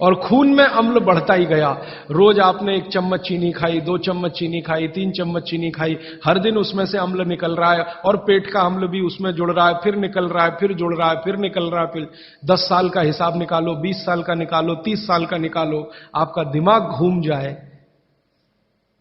और खून में अम्ल बढ़ता ही गया। रोज आपने 1 चम्मच चीनी खाई, 2 चम्मच चीनी खाई, 3 चम्मच चीनी खाई, हर दिन उसमें से अम्ल निकल रहा है और पेट का अम्ल भी उसमें जुड़ रहा है, फिर निकल रहा है, फिर जुड़ रहा है, फिर निकल रहा है। फिर 10 साल का हिसाब निकालो, 20 साल का निकालो, 30 साल का निकालो, आपका दिमाग घूम जाए।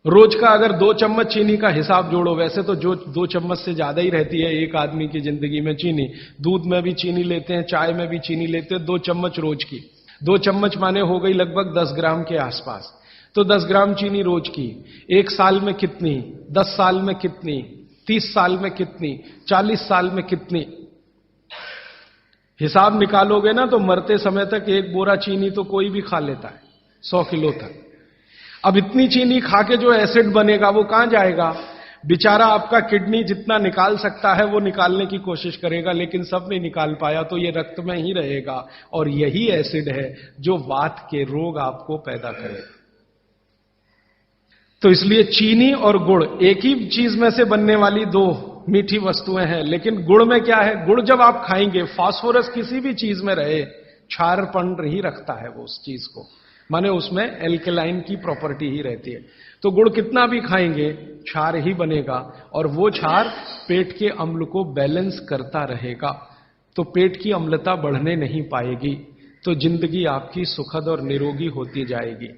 रोज का अगर 2 चम्मच चीनी का हिसाब जोड़ो, वैसे तो जो 2 चम्मच से ज्यादा ही रहती है एक आदमी की जिंदगी में चीनी। दूध में भी चीनी लेते हैं, चाय में भी चीनी लेते हैं, 2 चम्मच रोज की। 2 चम्मच माने हो गई लगभग 10 ग्राम के आसपास। तो 10 ग्राम चीनी रोज की, 1 साल में कितनी, 10 साल में कितनी, 30 साल में कितनी, 40 साल में कितनी, हिसाब निकालोगे ना तो मरते समय तक 1 बोरा चीनी तो कोई भी खा लेता है, 100 किलो तक। अब इतनी चीनी खा के जो एसिड बनेगा वो कहां जाएगा? बेचारा आपका किडनी जितना निकाल सकता है वो निकालने की कोशिश करेगा, लेकिन सब नहीं निकाल पाया तो ये रक्त में ही रहेगा। और यही एसिड है जो वात के रोग आपको पैदा करेगा। तो इसलिए चीनी और गुड़ एक ही चीज में से बनने वाली 2 मीठी वस्तुएं हैं, लेकिन गुड़ में क्या है? गुड़ जब आप खाएंगे, फास्फोरस किसी भी चीज में रहे क्षारपण ही रखता है वो उस चीज को, माने उसमें एल्केलाइन की प्रॉपर्टी ही रहती है। तो गुड़ कितना भी खाएंगे क्षार ही बनेगा, और वो क्षार पेट के अम्ल को बैलेंस करता रहेगा। तो पेट की अम्लता बढ़ने नहीं पाएगी, तो जिंदगी आपकी सुखद और निरोगी होती जाएगी।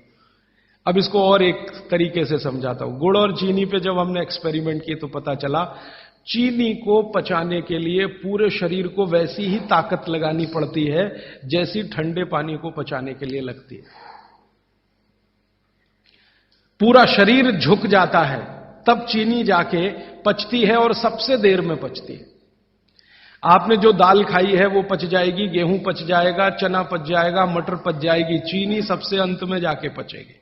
अब इसको और एक तरीके से समझाता हूं। गुड़ और चीनी पे जब हमने एक्सपेरिमेंट किए तो पता चला चीनी को पचाने के लिए पूरे शरीर को वैसी ही ताकत लगानी पड़ती है जैसी ठंडे पानी को पचाने के लिए लगती है। पूरा शरीर झुक जाता है तब चीनी जाके पचती है, और सबसे देर में पचती है। आपने जो दाल खाई है वो पच जाएगी, गेहूं पच जाएगा, चना पच जाएगा, मटर पच जाएगी, चीनी सबसे अंत में जाके पचेगी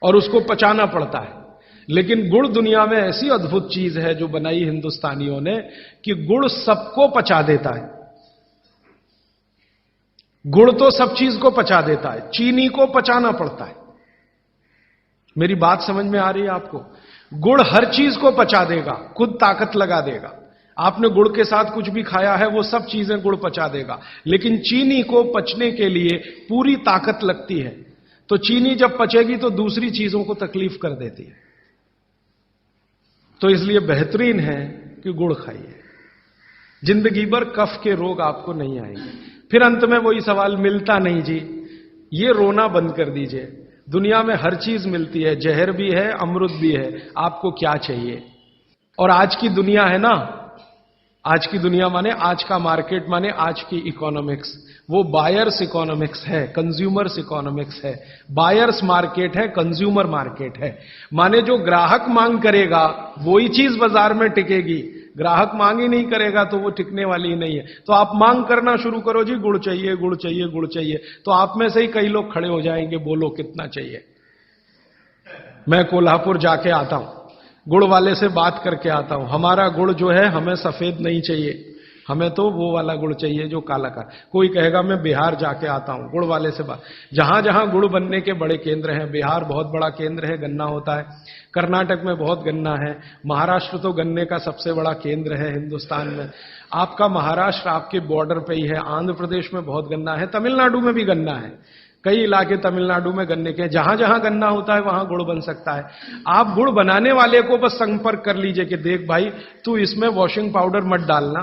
और उसको पचाना पड़ता है। लेकिन गुड़ दुनिया में ऐसी अद्भुत चीज है जो बनाई हिंदुस्तानियों ने कि गुड़ सबको पचा देता है। गुड़ तो सब चीज को पचा देता है, चीनी को पचाना पड़ता है। मेरी बात समझ में आ रही है आपको? गुड़ हर चीज को पचा देगा, खुद ताकत लगा देगा। आपने गुड़ के साथ कुछ भी खाया है वो सब चीजें गुड़ पचा देगा, लेकिन चीनी को पचने के लिए पूरी ताकत लगती है। तो चीनी जब पचेगी तो दूसरी चीजों को तकलीफ कर देती है। तो इसलिए बेहतरीन है कि गुड़ खाइए, जिंदगी भर कफ के रोग आपको नहीं आएंगे। फिर अंत में वही सवाल, मिलता नहीं जी, ये रोना बंद कर दीजिए। दुनिया में हर चीज मिलती है, जहर भी है, अमृत भी है, आपको क्या चाहिए? और आज की दुनिया है ना, आज की दुनिया माने आज का मार्केट, माने आज की इकोनॉमिक्स, वो बायर्स इकोनॉमिक्स है, कंज्यूमर्स इकोनॉमिक्स है। बायर्स मार्केट है, कंज्यूमर मार्केट है। माने जो ग्राहक मांग करेगा वही चीज बाजार में टिकेगी, ग्राहक मांग ही नहीं करेगा तो वो टिकने वाली ही नहीं है। तो आप मांग करना शुरू करो, जी गुड़ चाहिए, गुड़ चाहिए, गुड़ चाहिए, तो आप में से ही कई लोग खड़े हो जाएंगे, बोलो कितना चाहिए। मैं कोल्हापुर जाके आता हूं, गुड़ वाले से बात करके आता हूं, हमारा गुड़ जो है हमें सफेद नहीं चाहिए, हमें तो वो वाला गुड़ चाहिए जो काला का। कोई कहेगा मैं बिहार जाके आता हूं, गुड़ वाले से बात। जहां जहां गुड़ बनने के बड़े केंद्र हैं, बिहार बहुत बड़ा केंद्र है, गन्ना होता है, कर्नाटक में बहुत गन्ना है, महाराष्ट्र तो गन्ने का सबसे बड़ा केंद्र है हिंदुस्तान में। आपका महाराष्ट्र आपके बॉर्डर पे ही है, आंध्र प्रदेश में बहुत गन्ना है, तमिलनाडु में भी गन्ना है, कई इलाके तमिलनाडु में गन्ने के। जहां जहां गन्ना होता है वहां गुड़ बन सकता है। आप गुड़ बनाने वाले को बस संपर्क कर लीजिए कि देख भाई, तू इसमें वॉशिंग पाउडर मत डालना,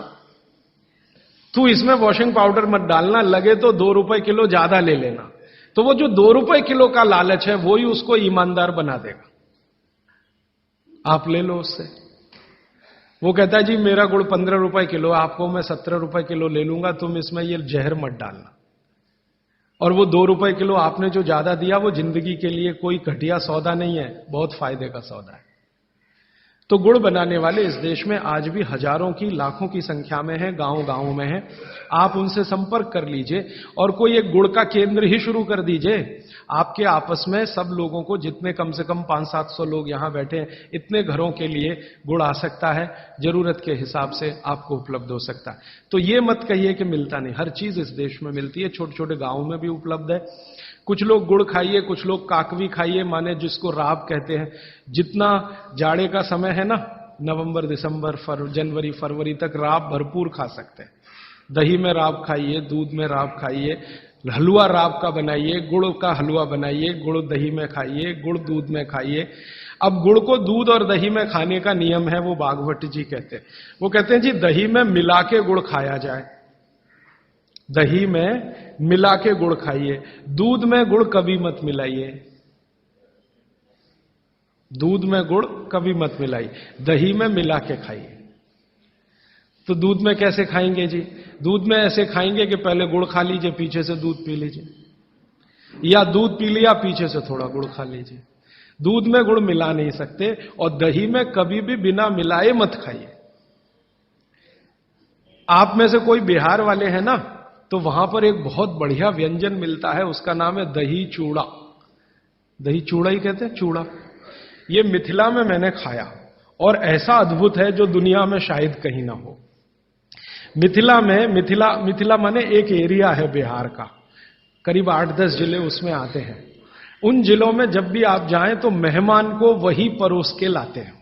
तू इसमें वॉशिंग पाउडर मत डालना, लगे तो 2 रुपए किलो ज्यादा ले लेना। तो वो जो 2 रुपए किलो का लालच है वो ही उसको ईमानदार बना देगा। आप ले लो उससे। वो कहता है जी मेरा गुड़ 15 रुपए किलो, आपको मैं 17 रुपए किलो ले लूंगा, तुम इसमें ये जहर मत डालना। और वो 2 रुपए किलो आपने जो ज्यादा दिया वो जिंदगी के लिए कोई घटिया सौदा नहीं है, बहुत फायदे का सौदा है। तो गुड़ बनाने वाले इस देश में आज भी हजारों की, लाखों की संख्या में है, गांव गांव में है। आप उनसे संपर्क कर लीजिए और कोई एक गुड़ का केंद्र ही शुरू कर दीजिए। आपके आपस में सब लोगों को, जितने कम से कम 500-700 लोग यहां बैठे हैं, इतने घरों के लिए गुड़ आ सकता है, जरूरत के हिसाब से आपको उपलब्ध हो सकता है। तो ये मत कहिए कि मिलता नहीं, हर चीज इस देश में मिलती है, छोटे छोटे गांवों में भी उपलब्ध है। कुछ लोग गुड़ खाइए, कुछ लोग काकवी खाइए, माने जिसको राब कहते हैं। जितना जाड़े का समय है ना, नवंबर, दिसंबर, जनवरी, फरवरी तक राब भरपूर खा सकते हैं। दही में राब खाइए, दूध में राब खाइए, हलवा राब का बनाइए, गुड़ का हलवा बनाइए, गुड़ दही में खाइए, गुड़ दूध में खाइए। अब गुड़ को दूध और दही में खाने का नियम है, वो बागभट्ट जी कहते हैं। वो कहते हैं जी दही में मिला के गुड़ खाया जाए, दही में मिला के गुड़ खाइए, दूध में गुड़ कभी मत मिलाइए, दूध में गुड़ कभी मत मिलाइए, दही में मिला के खाइए। तो दूध में कैसे खाएंगे जी? दूध में ऐसे खाएंगे कि पहले गुड़ खा लीजिए, पीछे से दूध पी लीजिए, या दूध पी लिया पीछे से थोड़ा गुड़ खा लीजिए। दूध में गुड़ मिला नहीं सकते, और दही में कभी भी बिना मिलाए मत खाइए। आप में से कोई बिहार वाले हैं ना, तो वहां पर एक बहुत बढ़िया व्यंजन मिलता है, उसका नाम है दही चूड़ा। दही चूड़ा ही कहते हैं, चूड़ा। ये मिथिला में मैंने खाया, और ऐसा अद्भुत है जो दुनिया में शायद कहीं ना हो। मिथिला में, मिथिला माने एक एरिया है बिहार का, करीब 8-10 जिले उसमें आते हैं। उन जिलों में जब भी आप जाएं तो मेहमान को वही परोस के लाते हैं।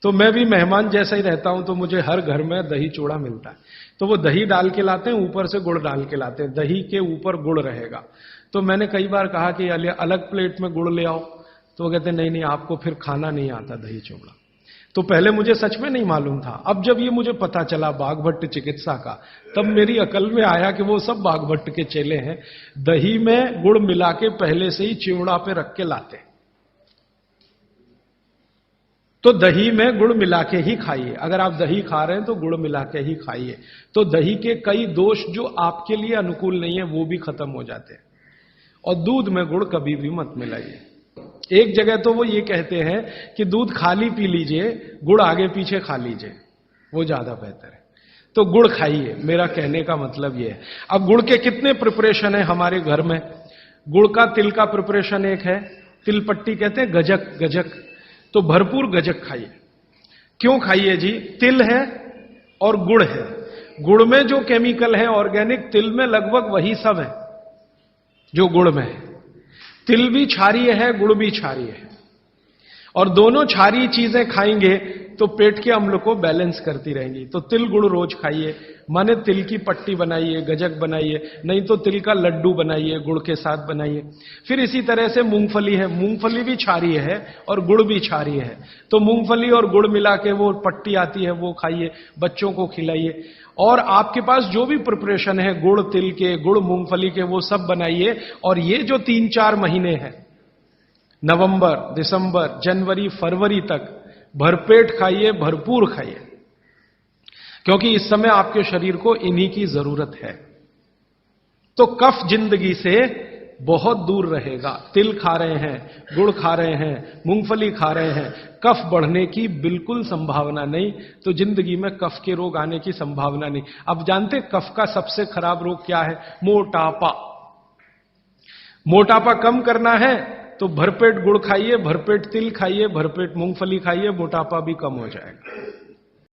तो मैं भी मेहमान जैसा ही रहता हूं, तो मुझे हर घर में दही चूड़ा मिलता है। तो वो दही डाल के लाते हैं, ऊपर से गुड़ डाल के लाते हैं, दही के ऊपर गुड़ रहेगा। तो मैंने कई बार कहा कि अलग प्लेट में गुड़ ले आओ, तो वो कहते नहीं, आपको फिर खाना नहीं आता दही चूड़ा। तो पहले मुझे सच में नहीं मालूम था। अब जब ये मुझे पता चला बागभट्ट चिकित्सा का, तब मेरी अकल में आया कि वो सब बागभट्ट के चेले हैं, दही में गुड़ मिला के पहले से ही चिवड़ा पे रख के लाते। तो दही में गुड़ मिला के ही खाइए। अगर आप दही खा रहे हैं तो गुड़ मिला के ही खाइए, तो दही के कई दोष जो आपके लिए अनुकूल नहीं है वो भी खत्म हो जाते हैं। और दूध में गुड़ कभी भी मत मिलाइए। एक जगह तो वो ये कहते हैं कि दूध खाली पी लीजिए, गुड़ आगे पीछे खा लीजिए, वो ज्यादा बेहतर है। तो गुड़ खाइए, मेरा कहने का मतलब ये है। अब गुड़ के कितने प्रिपरेशन है हमारे घर में? गुड़ का तिल का प्रिपरेशन एक है, तिल पट्टी कहते हैं, गजक। तो भरपूर गजक खाइए। क्यों खाइए जी? तिल है और गुड़ है। गुड़ में जो केमिकल है ऑर्गेनिक, तिल में लगभग वही सब है जो गुड़ में है। तिल भी क्षारीय है, गुड़ भी क्षारीय है, और दोनों क्षारीय चीजें खाएंगे तो पेट के अम्ल को बैलेंस करती रहेंगी। तो तिल गुड़ रोज खाइए, माने तिल की पट्टी बनाइए, गजक बनाइए, नहीं तो तिल का लड्डू बनाइए, गुड़ के साथ बनाइए। फिर इसी तरह से मूंगफली है, मूंगफली भी क्षारीय है और गुड़ भी क्षारीय है। तो मूंगफली और गुड़ मिला के वो पट्टी आती है, वो खाइए, बच्चों को खिलाइए। और आपके पास जो भी प्रिपरेशन है गुड़ तिल के, गुड़ मूंगफली के, वो सब बनाइए। और ये जो 3-4 महीने हैं, नवंबर, दिसंबर, जनवरी, फरवरी तक भरपेट खाइए, भरपूर खाइए, क्योंकि इस समय आपके शरीर को इन्हीं की जरूरत है। तो कफ जिंदगी से बहुत दूर रहेगा। तिल खा रहे हैं, गुड़ खा रहे हैं, मूंगफली खा रहे हैं, कफ बढ़ने की बिल्कुल संभावना नहीं। तो जिंदगी में कफ के रोग आने की संभावना नहीं। अब जानते कफ का सबसे खराब रोग क्या है? मोटापा। मोटापा कम करना है तो भरपेट गुड़ खाइए, भरपेट तिल खाइए, भरपेट मूंगफली खाइए, मोटापा भी कम हो जाएगा।